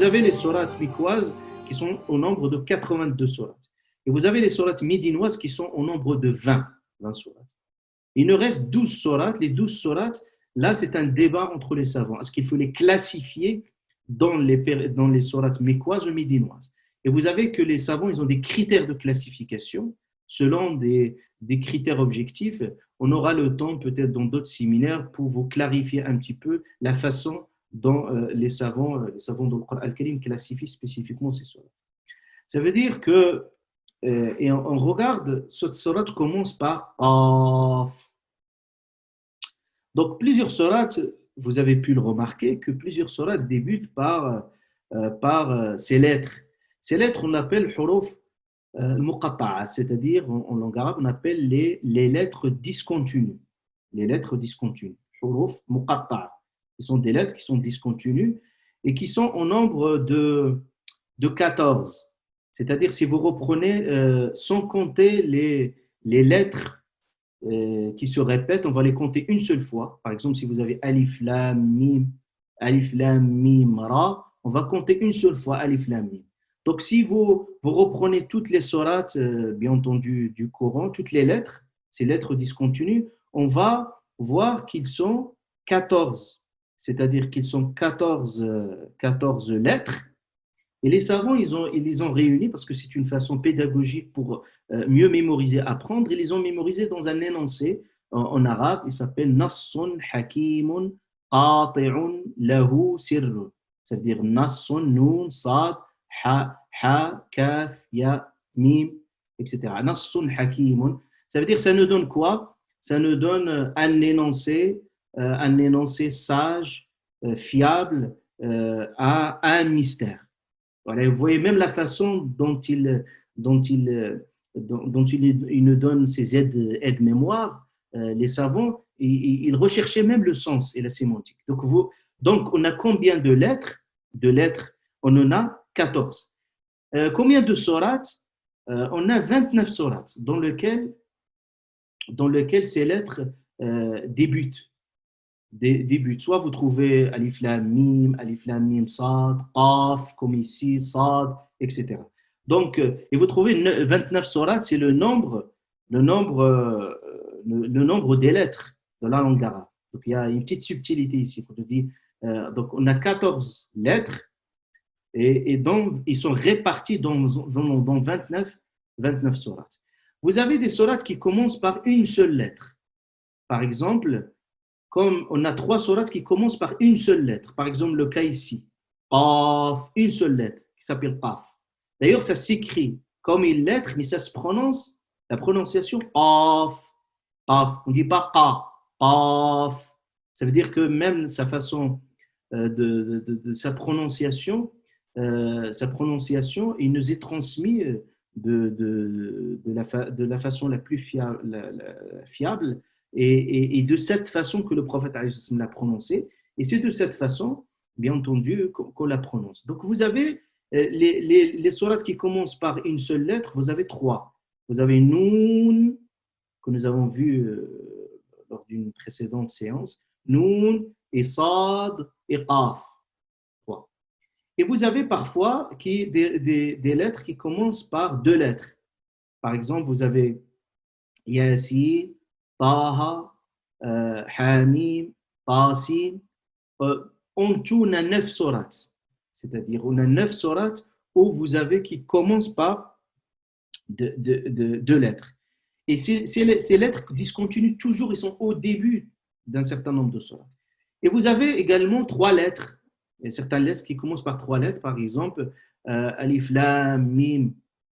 avez les sourates mikouazes qui sont au nombre de 82 sourates. Et vous avez les sourates médinoises qui sont au nombre de 20 sourates. Il nous reste 12 sourates. Les 12 sourates, là, c'est un débat entre les savants. Est-ce qu'il faut les classifier dans les sourates mécoises ou médinoises? Et vous avez que les savants, ils ont des critères de classification selon des critères objectifs. On aura le temps, peut-être dans d'autres séminaires, pour vous clarifier un petit peu la façon dont les savants de Al-Qur'an al-Karim classifient spécifiquement ces sourates. Ça veut dire que, et on regarde, cette sourate commence par Qaf. Donc, plusieurs sourates, vous avez pu le remarquer, que plusieurs sourates débutent par ces lettres. Ces lettres, on appelle huruf al-muqatta'a, c'est-à-dire, en langue arabe, on appelle les lettres discontinues. Les lettres discontinues, huruf muqatta'a. Ce sont des lettres qui sont discontinues et qui sont au nombre de 14. C'est-à-dire, si vous reprenez, sans compter les lettres qui se répètent, on va les compter une seule fois. Par exemple, si vous avez alif, lam, mim, ra, on va compter une seule fois alif, lam, mim. Donc, si vous reprenez toutes les sourates, bien entendu, du Coran, toutes les lettres, ces lettres discontinues, on va voir qu'ils sont 14. C'est-à-dire qu'ils sont 14 lettres. Et les savants, ils les ont réunis parce que c'est une façon pédagogique pour mieux mémoriser, apprendre. Ils les ont mémorisés dans un énoncé en arabe. Il s'appelle Nassun Hakimun Qati'un Lahu Sirrun. Ça veut dire Nassun, Nun, Sad, Ha, Kaf, Ya, Mim, etc. Nassun Hakimun. Ça veut dire, ça nous donne quoi? Ça nous donne un énoncé sage, fiable, à un mystère. Voilà, vous voyez même la façon dont il nous donne ces aides-mémoire, les savants, ils recherchaient même le sens et la sémantique. Donc on a combien de lettres? On en a 14. Combien de sourates? On a 29 sourates dans lesquelles ces lettres débutent. Soit vous trouvez alif lam mim, sad, qaf, comme ici, sad, etc. Donc, et vous trouvez 29 sourates, c'est le nombre des lettres de la langue arabe. Donc, il y a une petite subtilité ici. Donc, on a 14 lettres et donc, ils sont répartis dans 29 sourates. Vous avez des sourates qui commencent par une seule lettre. Par exemple, comme on a 3 sourates qui commencent par une seule lettre. Par exemple, le cas ici. Qaf, une seule lettre qui s'appelle Qaf. D'ailleurs, ça s'écrit comme une lettre, mais ça se prononce, la prononciation Qaf. Qaf. On ne dit pas Qa. Qaf. Ça veut dire que même sa façon de sa prononciation, il nous est transmis de la façon la plus fiable et de cette façon que le prophète l'a prononcé. Et c'est de cette façon, bien entendu, qu'on la prononce. Donc, vous avez les sourates qui commencent par une seule lettre, vous avez 3. Vous avez Noun, que nous avons vu lors d'une précédente séance, Noun et Sad et Qaf. Et vous avez parfois des lettres qui commencent par 2 lettres. Par exemple, vous avez Yasin, Taha, Hamim, Tasin. En tout, on a 9 sourates. C'est-à-dire, on a 9 sourates où vous avez qui commencent par 2 lettres. Et ces lettres discontinuent toujours, ils sont au début d'un certain nombre de sourates. Et vous avez également 3 lettres. Il y a certaines lettres qui commencent par 3 lettres, par exemple, Alif Lam Mim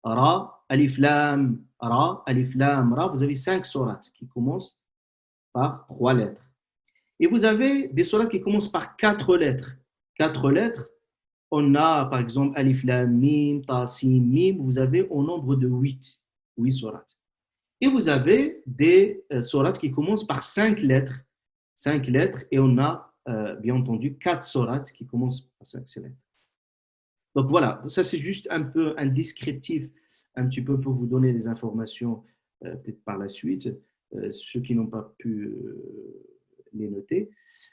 Ra, Alif Lam Ra, Alif Lam Ra. Vous avez 5 sourates qui commencent par 3 lettres. Et vous avez des sourates qui commencent par 4 lettres. 4 lettres, on a par exemple Alif Lam Mim, Ta Sin Mim, vous avez au nombre de 8 sourates. Et vous avez des sourates qui commencent par 5 lettres. 5 lettres, et on a bien entendu 4 sourates qui commencent par 5 lettres. Donc voilà, ça c'est juste un peu un descriptif, un petit peu pour vous donner des informations peut-être par la suite, ceux qui n'ont pas pu les noter.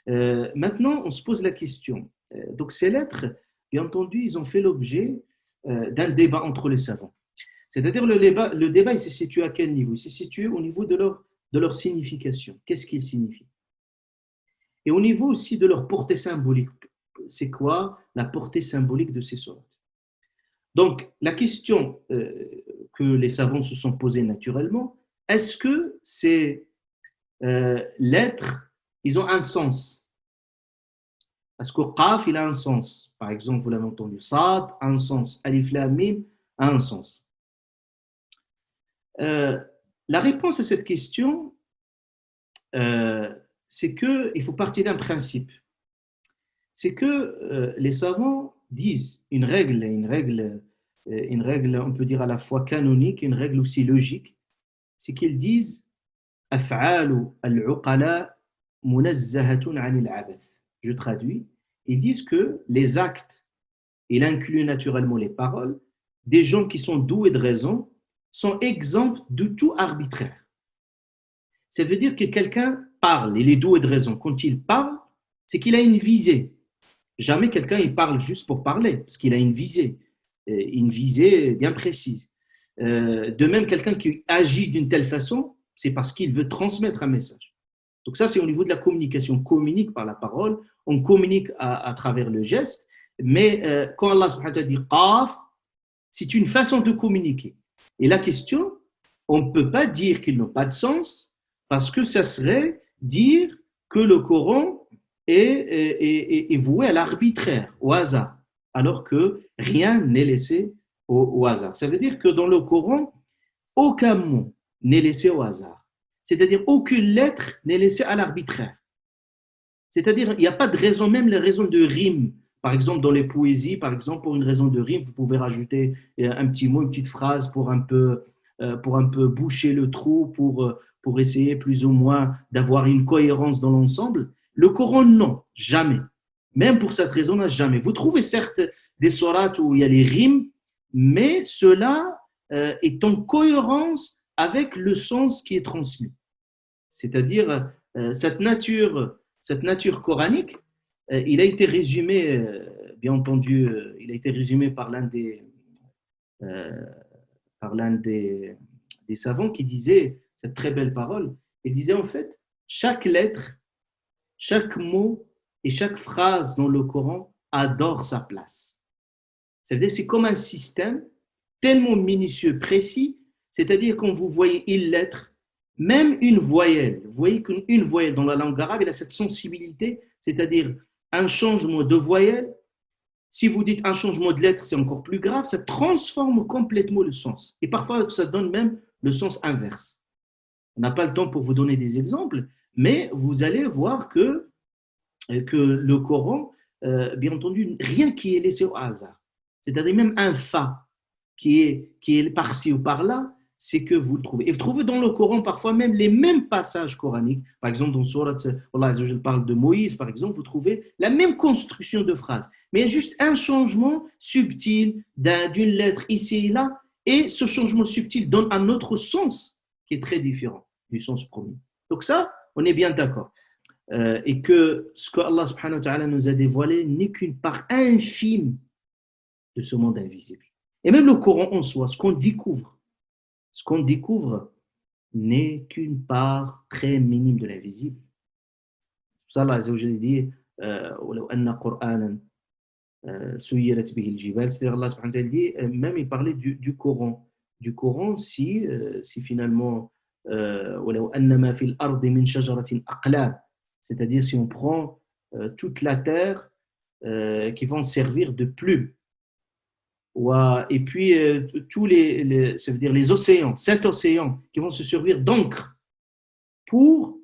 Maintenant, on se pose la question. Donc ces lettres, bien entendu, ils ont fait l'objet d'un débat entre les savants. C'est-à-dire le débat, il s'est situé à quel niveau? Il s'est situé au niveau de leur signification. Qu'est-ce qu'il signifie? Et au niveau aussi de leur portée symbolique. C'est quoi la portée symbolique de ces sourates? Donc, la question que les savants se sont posées naturellement, est-ce que ces lettres, ils ont un sens? Parce que Qaf, il a un sens. Par exemple, vous l'avez entendu, Sad a un sens, Alif Lam Mim a un sens. La réponse à cette question, c'est qu'il faut partir d'un principe. C'est que les savants disent une règle, on peut dire à la fois canonique, une règle aussi logique, c'est qu'ils disent أفعال العقلاء منزهة عن العبث. Je traduis, ils disent que les actes, il inclut naturellement les paroles, des gens qui sont doués de raison sont exempts de tout arbitraire. Ça veut dire que quelqu'un parle, il est doué de raison. Quand il parle, c'est qu'il a une visée. Jamais quelqu'un il parle juste pour parler, parce qu'il a une visée bien précise. De même, quelqu'un qui agit d'une telle façon, c'est parce qu'il veut transmettre un message. Donc ça, c'est au niveau de la communication. On communique par la parole, on communique à travers le geste, mais quand Allah subhanahu wa ta'ala dit « qaf », c'est une façon de communiquer. Et la question, on ne peut pas dire qu'ils n'ont pas de sens, parce que ça serait dire que le Coran est voué à l'arbitraire, au hasard, alors que rien n'est laissé au hasard. Ça veut dire que dans le Coran, aucun mot n'est laissé au hasard. C'est-à-dire aucune lettre n'est laissée à l'arbitraire. C'est-à-dire il n'y a pas de raison, même les raisons de rime. Par exemple, dans les poésies, par exemple, pour une raison de rime, vous pouvez rajouter un petit mot, une petite phrase pour un peu boucher le trou, pour essayer plus ou moins d'avoir une cohérence dans l'ensemble. Le Coran, non, jamais. Même pour cette raison-là, jamais. Vous trouvez certes des sourates où il y a les rimes, mais cela est en cohérence avec le sens qui est transmis. C'est-à-dire, cette nature coranique, il a été résumé, bien entendu, il a été résumé par l'un des savants qui disait cette très belle parole. Il disait en fait, chaque lettre, chaque mot et chaque phrase dans le Coran adore sa place. C'est-à-dire c'est comme un système tellement minutieux, précis, c'est-à-dire quand vous voyez une lettre, même une voyelle, vous voyez qu'une voyelle dans la langue arabe, elle a cette sensibilité, c'est-à-dire un changement de voyelle. Si vous dites un changement de lettre, c'est encore plus grave, ça transforme complètement le sens. Et parfois, ça donne même le sens inverse. On n'a pas le temps pour vous donner des exemples, mais vous allez voir que le Coran, bien entendu, rien qui est laissé au hasard. C'est-à-dire même un fa qui est par-ci ou par-là, c'est que vous le trouvez. Et vous trouvez dans le Coran parfois même les mêmes passages coraniques. Par exemple, dans Surat, Allah Azza wa Jalla parle de Moïse, par exemple, vous trouvez la même construction de phrase. Mais il y a juste un changement subtil d'une lettre ici et là, et ce changement subtil donne un autre sens qui est très différent du sens premier. Donc ça, on est bien d'accord. Et que ce que Allah subhanahu wa ta'ala nous a dévoilé n'est qu'une part infime de ce monde invisible. Et même le Coran en soi, ce qu'on découvre n'est qu'une part très minime de l'invisible. C'est pour ça Allah Azza wa Jalla dit وَلَوْ أَنَّ قُرْآنًا سُيِّرَتْ بِهِ الْجِبَالُ, c'est-à-dire Allah subhanahu wa ta'ala dit, même il parlait du Coran. Du Coran, si finalement وَلَوْ أَنَّ مَا فِي الْأَرْضِ مِنْ شَجَرَةٍ أَقْلَامٍ, c'est-à-dire si on prend toute la terre qui vont servir de plume, et puis ça veut dire les océans, 7 océans qui vont se servir d'encre pour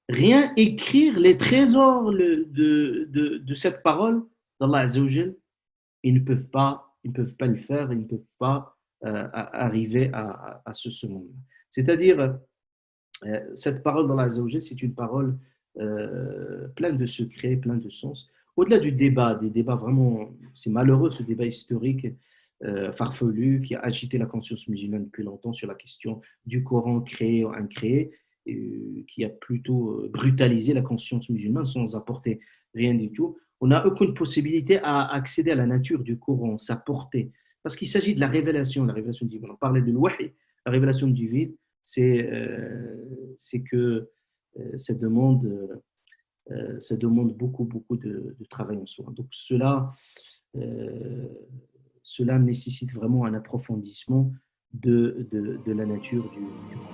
rien écrire les trésors de cette parole d'Allah Azza wa Jal. Ils ne peuvent pas le faire, ils ne peuvent pas arriver à ce monde. C'est-à-dire, cette parole d'Allah Azza wa Jal, c'est une parole pleine de secrets, pleine de sens. Au-delà des débats vraiment, c'est malheureux ce débat historique farfelu qui a agité la conscience musulmane depuis longtemps sur la question du Coran créé ou incréé, qui a plutôt brutalisé la conscience musulmane sans apporter rien du tout. on n'a aucune possibilité à accéder à la nature du Coran, sa portée, parce qu'il s'agit de la révélation divine. On parlait de l'wahi, la révélation divine, c'est que ça demande, ça demande beaucoup, beaucoup de travail en soi. Donc euh, cela nécessite vraiment un approfondissement de la nature du Coran.